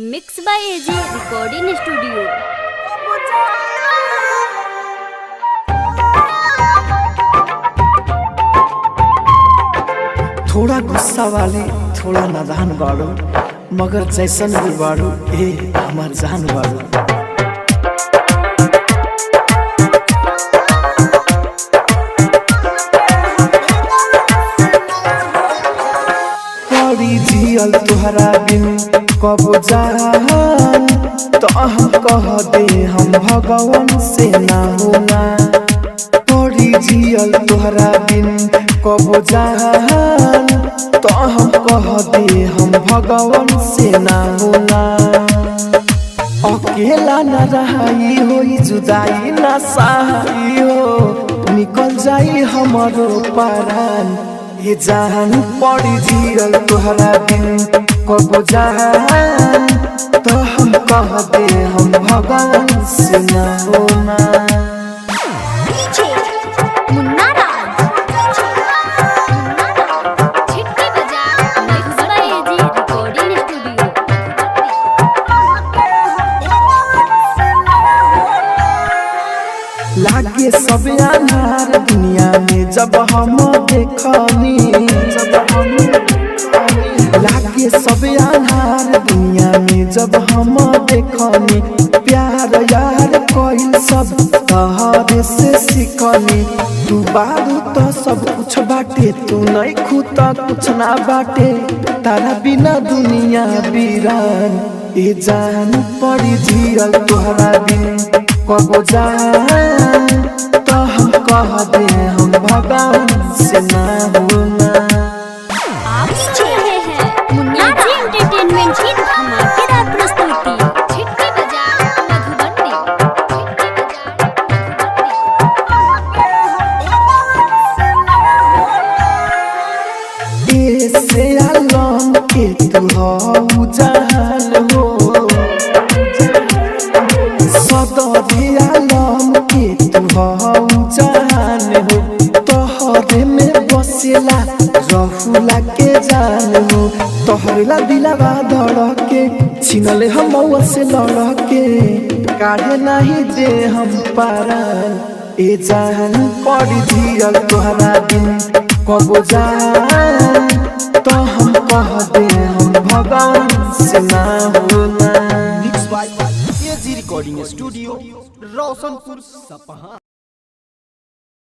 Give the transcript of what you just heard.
Mix by AG recording studio. थोड़ा गुस्सा वाली थोड़ा नादान बाड़ू, मगर जैसन भी बाड़ू ए हमार जान बाड़ू। पड़ी जियल तुहरा बिन कब जान, तो हम कह दे हम भगवान से ना होना। पड़ी जियल तुहरा बिन कब जान, तो हम कह दे हम भगवान से ना होना। अकेला न रहाई होई जुदाई न सहाई हो, निकल जाई हमारो परान। ये जान पड़ी जियल तुहरा बिन कब जान, तो हम कह दे हम भगवान से ना होना। लागे सब अनार दुनिया में जब हम देखनी, लागे सब अनार दुनिया में जब हम देखनी। प्यार यार कोई सब तहरे से सीखनी। तू बारू तो सब कुछ बाटे, तू नहीं खुदा कुछ ना बाटे। तारा बिना दुनिया वीरान। ए जान पड़ी जियल तुहरा बिन कब जान, तो हम कह दे हम भगवान से ना होना। आप सुन रहे हैं मुन्ना एंटरटेनमेंट की धमाकेदार प्रस्तुति। छिटके बजा मधुबनी, ऐसे आलम के तू हो जान हो, सदरी आलम के तू हो जान हो। तोहरे में बसेला रहुला के जान हो, तोहरेला दिलवा धड़के छिनले हम से लड़के। काढ़े नहीं दे हम पारान। ए जान पड़ी जियल तोहरा बिन कब जान, तो हम कह दे हम भगवान से ना होना। Mix by AG recording studio, Roshanpur Sapaha.